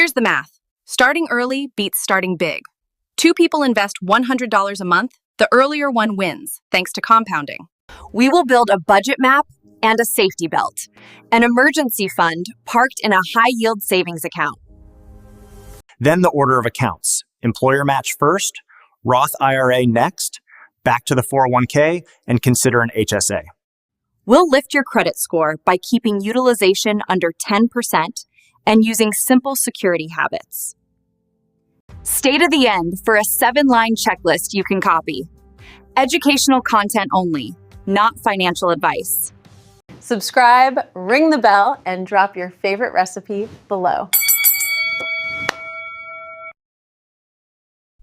Here's the math. Starting early beats starting big. Two people invest $100 a month. The earlier one wins, thanks to compounding. We will build a budget map and a safety belt, an emergency fund parked in a high-yield savings account. Then the order of accounts. Employer match first, Roth IRA next, back to the 401k, and consider an HSA. We'll lift your credit score by keeping utilization under 10% and using simple security habits. Stay to the end for a 7-line checklist you can copy. Educational content only, not financial advice. Subscribe, ring the bell, and drop your favorite recipe below.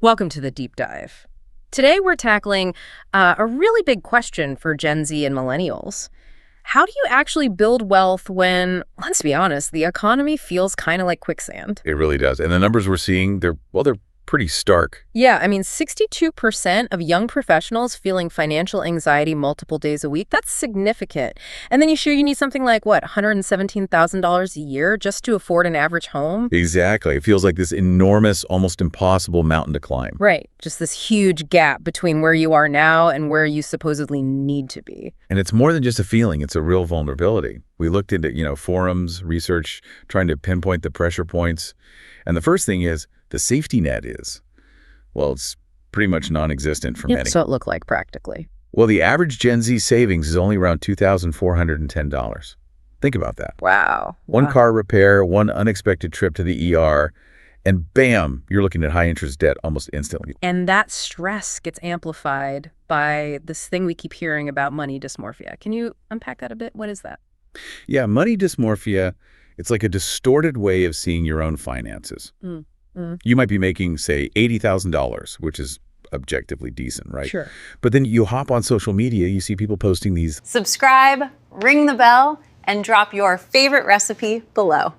Welcome to the Deep Dive. Today we're tackling a really big question for Gen Z and Millennials. How do you actually build wealth when, let's be honest, the economy feels kind of like quicksand? It really does. And the numbers we're seeing, they're pretty stark. Yeah, I mean, 62% of young professionals feeling financial anxiety multiple days a week. That's significant. And then you need something like, what, $117,000 a year just to afford an average home? Exactly. It feels like this enormous, almost impossible mountain to climb. Right. Just this huge gap between where you are now and where you supposedly need to be. And it's more than just a feeling. It's a real vulnerability. We looked into, forums, research, trying to pinpoint the pressure points. And the first thing is, the safety net is, well, it's pretty much non-existent for many. So it looked like practically. Well, the average Gen Z savings is only around $2,410. Think about that. Wow. One car repair, one unexpected trip to the ER, and bam, you're looking at high-interest debt almost instantly. And that stress gets amplified by this thing we keep hearing about, money dysmorphia. Can you unpack that a bit? What is that? Yeah, money dysmorphia, it's like a distorted way of seeing your own finances. You might be making, say, $80,000, which is objectively decent, right? Sure. But then you hop on social media, you see people posting these. Subscribe, ring the bell, and drop your favorite recipe below.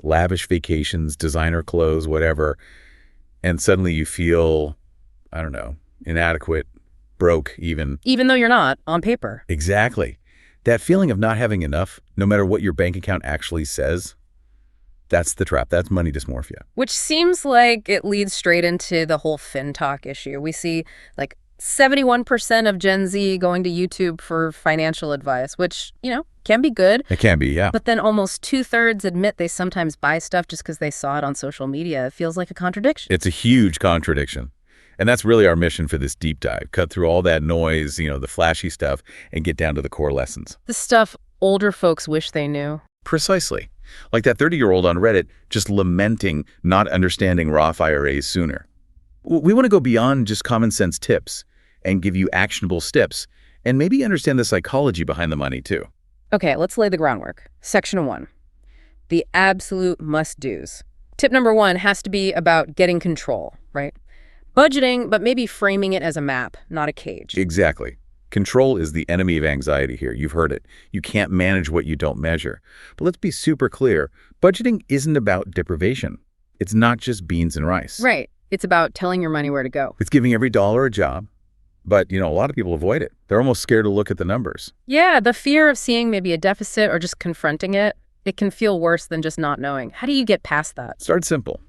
Lavish vacations, designer clothes, whatever. And suddenly you feel, I don't know, inadequate, broke even. Even though you're not, on paper. Exactly. That feeling of not having enough, no matter what your bank account actually says, that's the trap. That's money dysmorphia. Which seems like it leads straight into the whole FinTalk issue. We see like 71% of Gen Z going to YouTube for financial advice, which, can be good. It can be, yeah. But then almost 2/3 admit they sometimes buy stuff just because they saw it on social media. It feels like a contradiction. It's a huge contradiction. And that's really our mission for this deep dive. Cut through all that noise, the flashy stuff, and get down to the core lessons. The stuff older folks wish they knew. Precisely. Like that 30-year-old on Reddit just lamenting not understanding Roth IRAs sooner. We want to go beyond just common sense tips and give you actionable steps and maybe understand the psychology behind the money too. Okay, let's lay the groundwork. Section 1. The absolute must-dos. Tip number 1 has to be about getting control, right? Budgeting, but maybe framing it as a map, not a cage. Exactly. Control is the enemy of anxiety here. You've heard it. You can't manage what you don't measure. But let's be super clear. Budgeting isn't about deprivation. It's not just beans and rice. Right. It's about telling your money where to go. It's giving every dollar a job. But, a lot of people avoid it. They're almost scared to look at the numbers. Yeah, the fear of seeing maybe a deficit or just confronting it, it can feel worse than just not knowing. How do you get past that? Start simple.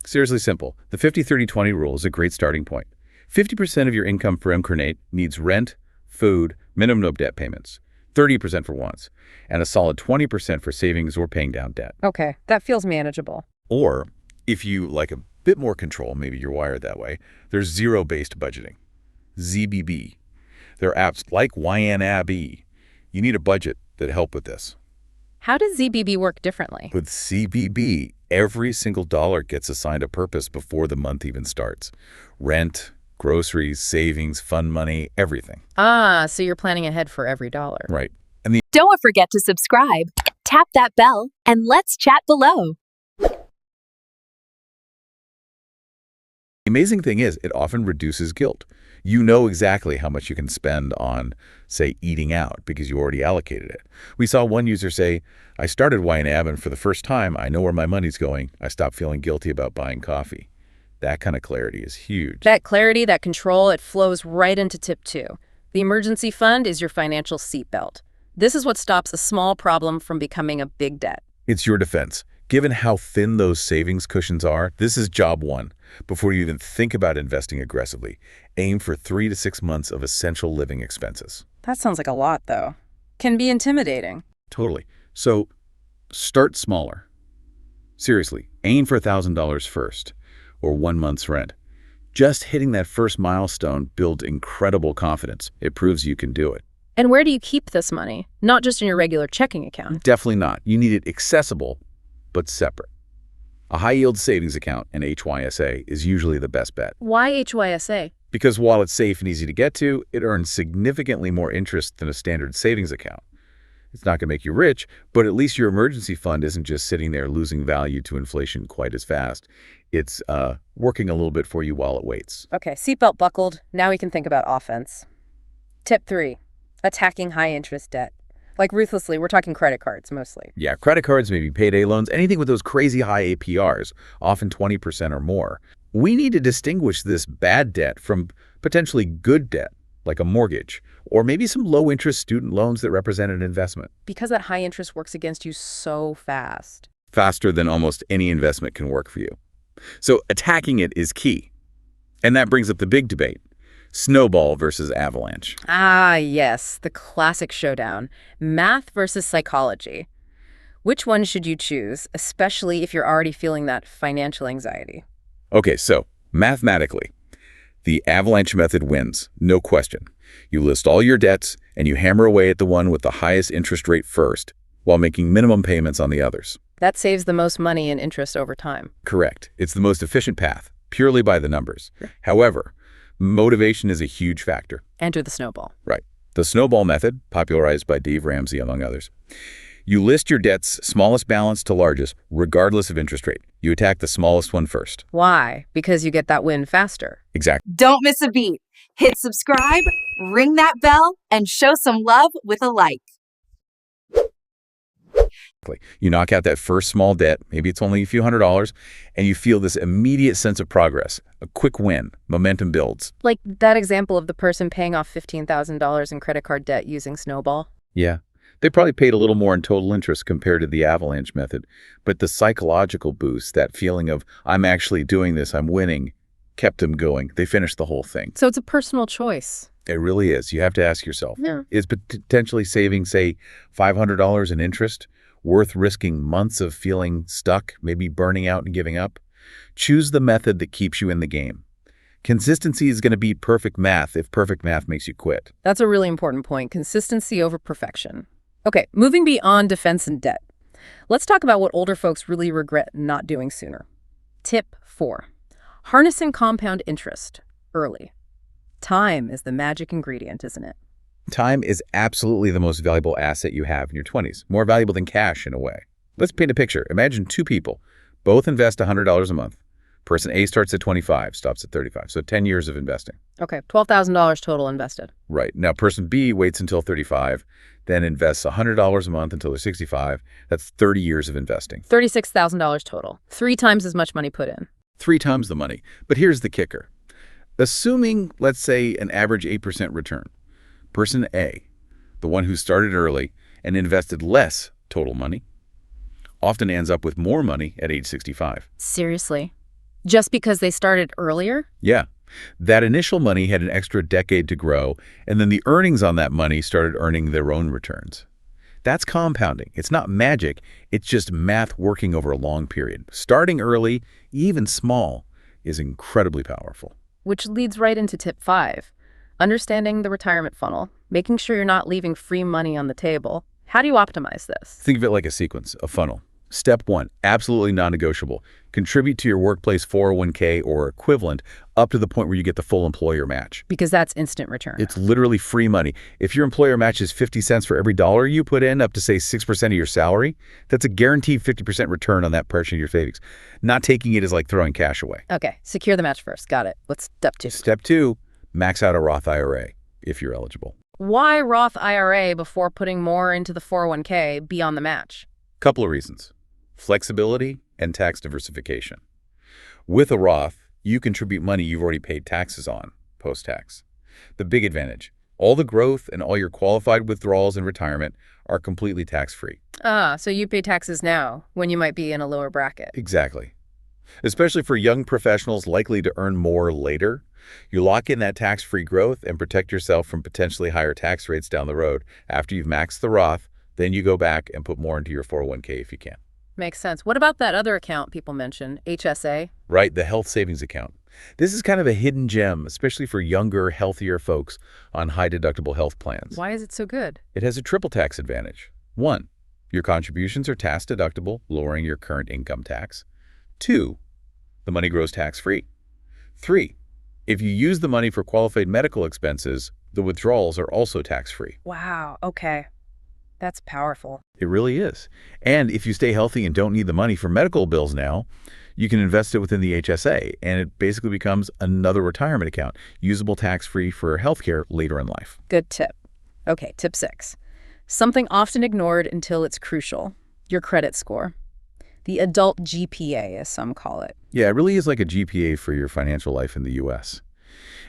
Seriously simple. The 50-30-20 rule is a great starting point. 50% of your income for incarnate needs rent, food, minimum debt payments, 30% for wants, and a solid 20% for savings or paying down debt. Okay, that feels manageable. Or, if you like a bit more control, maybe you're wired that way, there's zero-based budgeting, ZBB. There are apps like YNAB. You need a budget that help with this. How does ZBB work differently? With ZBB, every single dollar gets assigned a purpose before the month even starts. Rent, groceries, savings, fund money, everything. Ah, so you're planning ahead for every dollar. Right. Don't forget to subscribe, tap that bell, and let's chat below. The amazing thing is, it often reduces guilt. You know exactly how much you can spend on, say, eating out because you already allocated it. We saw one user say, I started YNAB and for the first time, I know where my money's going. I stopped feeling guilty about buying coffee. That kind of clarity is huge. That clarity, that control, it flows right into tip 2. The emergency fund is your financial seatbelt. This is what stops a small problem from becoming a big debt. It's your defense. Given how thin those savings cushions are, this is job one. Before you even think about investing aggressively, aim for 3 to 6 months of essential living expenses. That sounds like a lot, though. Can be intimidating. Totally. So start smaller. Seriously, aim for $1,000 first, or 1 month's rent. Just hitting that first milestone builds incredible confidence. It proves you can do it. And where do you keep this money? Not just in your regular checking account. Definitely not. You need it accessible, but separate. A high-yield savings account, an HYSA, is usually the best bet. Why HYSA? Because while it's safe and easy to get to, it earns significantly more interest than a standard savings account. It's not going to make you rich, but at least your emergency fund isn't just sitting there losing value to inflation quite as fast. It's working a little bit for you while it waits. Okay, seatbelt buckled. Now we can think about offense. Tip 3, attacking high-interest debt. Like ruthlessly, we're talking credit cards mostly. Yeah, credit cards, maybe payday loans, anything with those crazy high APRs, often 20% or more. We need to distinguish this bad debt from potentially good debt, like a mortgage, or maybe some low-interest student loans that represent an investment. Because that high interest works against you so fast. Faster than almost any investment can work for you. So attacking it is key. And that brings up the big debate. Snowball versus Avalanche. Ah, yes, the classic showdown. Math versus psychology. Which one should you choose, especially if you're already feeling that financial anxiety? Okay, so mathematically, the Avalanche method wins, no question. You list all your debts and you hammer away at the one with the highest interest rate first, while making minimum payments on the others. That saves the most money in interest over time. Correct. It's the most efficient path, purely by the numbers. However, motivation is a huge factor. Enter the snowball. Right. The snowball method, popularized by Dave Ramsey, among others. You list your debts, smallest balance to largest, regardless of interest rate. You attack the smallest one first. Why? Because you get that win faster. Exactly. Don't miss a beat. Hit subscribe, ring that bell, and show some love with a like. You knock out that first small debt, maybe it's only a few $100s, and you feel this immediate sense of progress, a quick win, momentum builds. Like that example of the person paying off $15,000 in credit card debt using Snowball. Yeah. They probably paid a little more in total interest compared to the Avalanche method, but the psychological boost, that feeling of, I'm actually doing this, I'm winning, kept them going. They finished the whole thing. So it's a personal choice. It really is. You have to ask yourself, is potentially saving, say, $500 in interest worth risking months of feeling stuck, maybe burning out and giving up? Choose the method that keeps you in the game. Consistency is going to beat perfect math if perfect math makes you quit. That's a really important point. Consistency over perfection. Okay, moving beyond defense and debt. Let's talk about what older folks really regret not doing sooner. Tip 4. Harnessing compound interest early. Time is the magic ingredient, isn't it? Time is absolutely the most valuable asset you have in your 20s, more valuable than cash in a way. Let's paint a picture. Imagine two people, both invest $100 a month. Person A starts at 25, stops at 35, so 10 years of investing. Okay, $12,000 total invested. Right. Now, person B waits until 35, then invests $100 a month until they're 65. That's 30 years of investing. $36,000 total. 3 times as much money put in. 3 times the money. But here's the kicker. Assuming, let's say, an average 8% return, person A, the one who started early and invested less total money, often ends up with more money at age 65. Seriously? Just because they started earlier? Yeah. That initial money had an extra decade to grow, and then the earnings on that money started earning their own returns. That's compounding. It's not magic. It's just math working over a long period. Starting early, even small, is incredibly powerful. Which leads right into tip 5. Understanding the retirement funnel, making sure you're not leaving free money on the table. How do you optimize this? Think of it like a sequence, a funnel. Step 1, absolutely non-negotiable. Contribute to your workplace 401k or equivalent up to the point where you get the full employer match. Because that's instant return. It's literally free money. If your employer matches 50 cents for every dollar you put in, up to say 6% of your salary, that's a guaranteed 50% return on that portion of your savings. Not taking it is like throwing cash away. Okay, secure the match first. Got it. What's step 2? Step 2, max out a Roth IRA if you're eligible. Why Roth IRA before putting more into the 401k beyond the match? Couple of reasons. Flexibility and tax diversification. With a Roth, you contribute money you've already paid taxes on, post-tax. The big advantage, All the growth and all your qualified withdrawals in retirement are completely tax-free. Ah, so you pay taxes now when you might be in a lower bracket. Exactly. Especially for young professionals likely to earn more later, you lock in that tax-free growth and protect yourself from potentially higher tax rates down the road. After you've maxed the Roth, then you go back and put more into your 401k if you can. Makes sense. What about that other account people mentioned, HSA? Right, the health savings account. This is kind of a hidden gem, especially for younger, healthier folks on high-deductible health plans. Why is it so good? It has a triple tax advantage. 1, your contributions are tax-deductible, lowering your current income tax. 2, the money grows tax-free. 3, if you use the money for qualified medical expenses, the withdrawals are also tax-free. Wow, okay. That's powerful. It really is. And if you stay healthy and don't need the money for medical bills now, you can invest it within the HSA, and it basically becomes another retirement account, usable tax-free for healthcare later in life. Good tip. Okay, tip 6. Something often ignored until it's crucial, your credit score. The adult GPA, as some call it. Yeah, it really is like a GPA for your financial life in the U.S.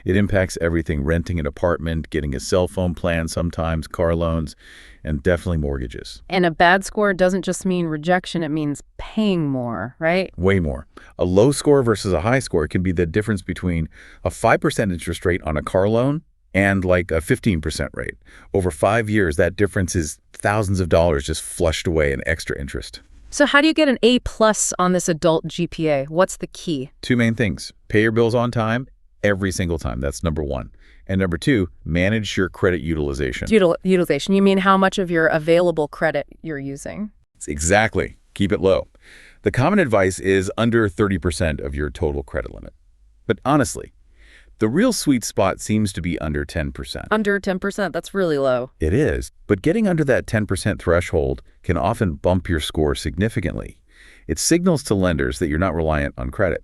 It impacts everything: renting an apartment, getting a cell phone plan sometimes, car loans, and definitely mortgages. And a bad score doesn't just mean rejection, it means paying more, right? Way more. A low score versus a high score can be the difference between a 5% interest rate on a car loan and like a 15% rate. Over 5 years, that difference is thousands of dollars just flushed away in extra interest. So how do you get an A+ on this adult GPA? What's the key? 2 main things: pay your bills on time every single time. That's number 1. And number 2, manage your credit utilization. Utilization, you mean how much of your available credit you're using? Exactly. Keep it low. The common advice is under 30% of your total credit limit. But honestly, the real sweet spot seems to be under 10%. Under 10%, that's really low. It is, but getting under that 10% threshold can often bump your score significantly. It signals to lenders that you're not reliant on credit.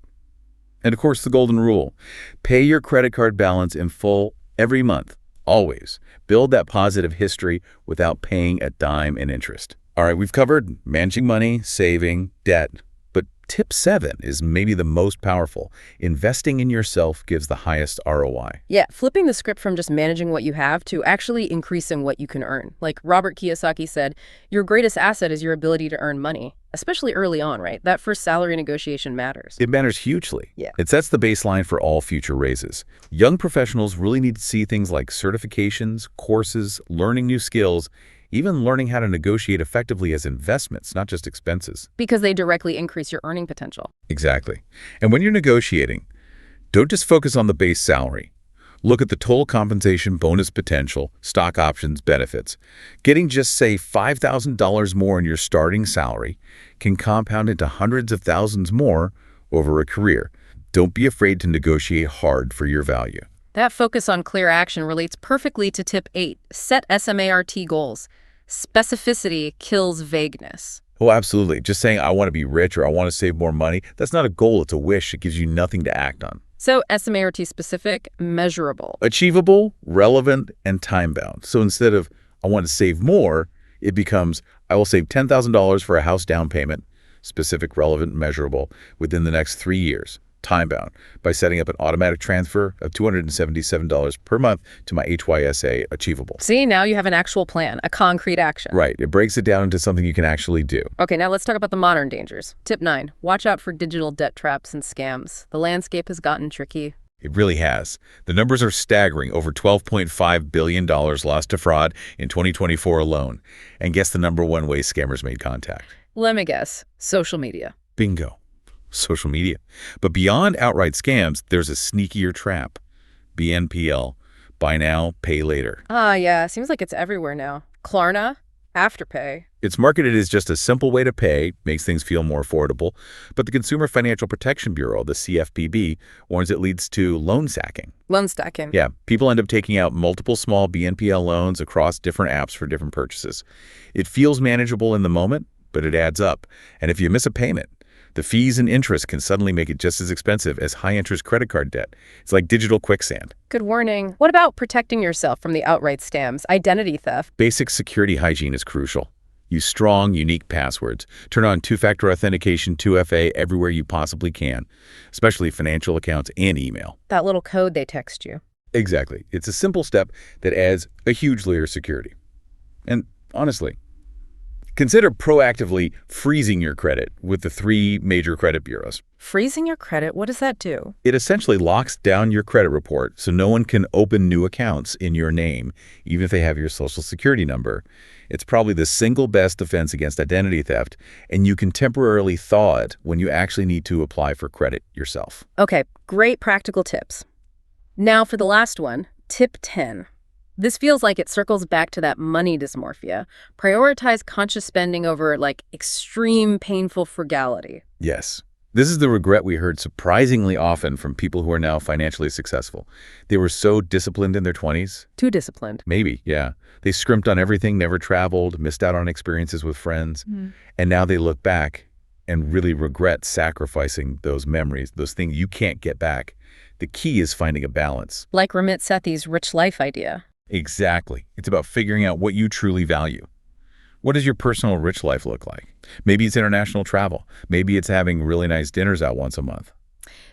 And of course, the golden rule: pay your credit card balance in full every month, always. Build that positive history without paying a dime in interest. All right, we've covered managing money, saving, debt. But tip 7 is maybe the most powerful. Investing in yourself gives the highest ROI. Yeah, flipping the script from just managing what you have to actually increasing what you can earn. Like Robert Kiyosaki said, your greatest asset is your ability to earn money, especially early on, right? That first salary negotiation matters. It matters hugely. Yeah. It sets the baseline for all future raises. Young professionals really need to see things like certifications, courses, learning new skills, even learning how to negotiate effectively as investments, not just expenses. Because they directly increase your earning potential. Exactly. And when you're negotiating, don't just focus on the base salary. Look at the total compensation, bonus potential, stock options, benefits. Getting just, say, $5,000 more in your starting salary can compound into hundreds of thousands more over a career. Don't be afraid to negotiate hard for your value. That focus on clear action relates perfectly to tip 8. Set SMART goals. Specificity kills vagueness. Oh, absolutely. Just saying, I want to be rich or I want to save more money, that's not a goal, it's a wish. It gives you nothing to act on. So SMART specific, measurable. Achievable, relevant, and time-bound. So instead of, I want to save more, it becomes, I will save $10,000 for a house down payment, specific, relevant, measurable, within the next 3 years. Time-bound, by setting up an automatic transfer of $277 per month to my HYSA. Achievable. See, now you have an actual plan, a concrete action. Right. It breaks it down into something you can actually do. Okay, now let's talk about the modern dangers. Tip 9, watch out for digital debt traps and scams. The landscape has gotten tricky. It really has. The numbers are staggering. Over $12.5 billion lost to fraud in 2024 alone. And guess the number one way scammers made contact? Let me guess. Social media. Bingo. Social media. But beyond outright scams, there's a sneakier trap. BNPL. Buy now, pay later. Ah, yeah. Seems like it's everywhere now. Klarna, Afterpay. It's marketed as just a simple way to pay, makes things feel more affordable. But the Consumer Financial Protection Bureau, the CFPB, warns it leads to loan stacking. Loan stacking. Yeah, people end up taking out multiple small BNPL loans across different apps for different purchases. It feels manageable in the moment, but it adds up. And if you miss a payment, the fees and interest can suddenly make it just as expensive as high-interest credit card debt. It's like digital quicksand. Good warning. What about protecting yourself from the outright scams? Identity theft. Basic security hygiene is crucial. Use strong, unique passwords. Turn on two-factor authentication, 2FA, everywhere you possibly can, especially financial accounts and email. That little code they text you. Exactly. It's a simple step that adds a huge layer of security. And honestly, consider proactively freezing your credit with the 3 major credit bureaus. Freezing your credit, what does that do? It essentially locks down your credit report so no one can open new accounts in your name, even if they have your social security number. It's probably the single best defense against identity theft, and you can temporarily thaw it when you actually need to apply for credit yourself. Okay, great practical tips. Now for the last one, tip 10. This feels like it circles back to that money dysmorphia. Prioritize conscious spending over, extreme painful frugality. Yes. This is the regret we heard surprisingly often from people who are now financially successful. They were so disciplined in their 20s. Too disciplined. Maybe, yeah. They scrimped on everything, never traveled, missed out on experiences with friends. And now they look back and really regret sacrificing those memories, those things you can't get back. The key is finding a balance. Like Ramit Sethi's rich life idea. Exactly. It's about figuring out what you truly value. What does your personal rich life look like? Maybe it's international travel. Maybe it's having really nice dinners out once a month.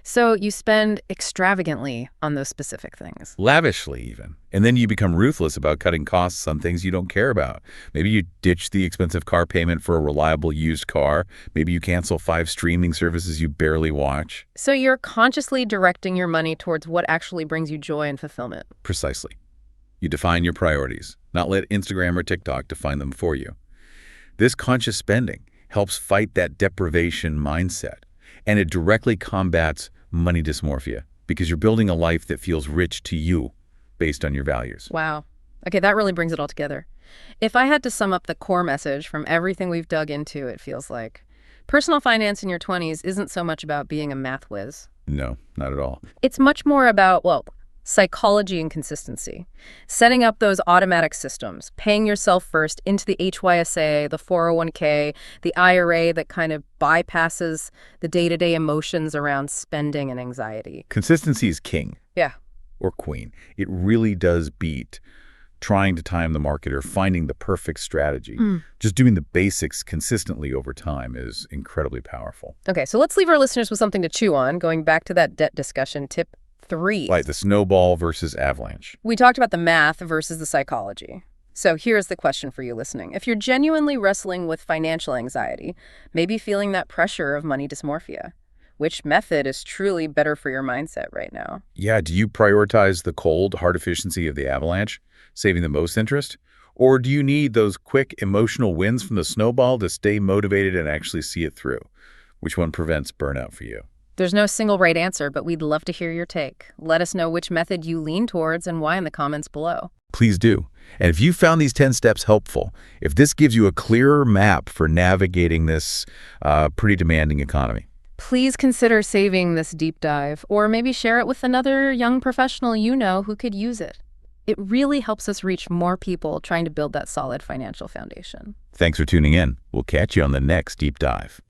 So you spend extravagantly on those specific things. Lavishly, even. And then you become ruthless about cutting costs on things you don't care about. Maybe you ditch the expensive car payment for a reliable used car. Maybe you cancel 5 streaming services you barely watch. So you're consciously directing your money towards what actually brings you joy and fulfillment. Precisely. You define your priorities, not let Instagram or TikTok define them for you. This conscious spending helps fight that deprivation mindset, and it directly combats money dysmorphia because you're building a life that feels rich to you based on your values. Wow. Okay, that really brings it all together. If I had to sum up the core message from everything we've dug into, it feels like personal finance in your 20s isn't so much about being a math whiz. No, not at all. It's much more about, psychology and consistency. Setting up those automatic systems, paying yourself first into the HYSA, the 401k, the IRA that kind of bypasses the day-to-day emotions around spending and anxiety. Consistency is king. Yeah. Or queen. It really does beat trying to time the market or finding the perfect strategy. Just doing the basics consistently over time is incredibly powerful. Okay, so let's leave our listeners with something to chew on, going back to that debt discussion, tip 3. Like the Snowball versus Avalanche. We talked about the math versus the psychology. So here's the question for you listening. If you're genuinely wrestling with financial anxiety, maybe feeling that pressure of money dysmorphia, which method is truly better for your mindset right now? Yeah, do you prioritize the cold, hard efficiency of the Avalanche, saving the most interest? Or do you need those quick emotional wins from the Snowball to stay motivated and actually see it through? Which one prevents burnout for you? There's no single right answer, but we'd love to hear your take. Let us know which method you lean towards and why in the comments below. Please do. And if you found these 10 steps helpful, if this gives you a clearer map for navigating this pretty demanding economy, please consider saving this deep dive, or maybe share it with another young professional you know who could use it. It really helps us reach more people trying to build that solid financial foundation. Thanks for tuning in. We'll catch you on the next deep dive.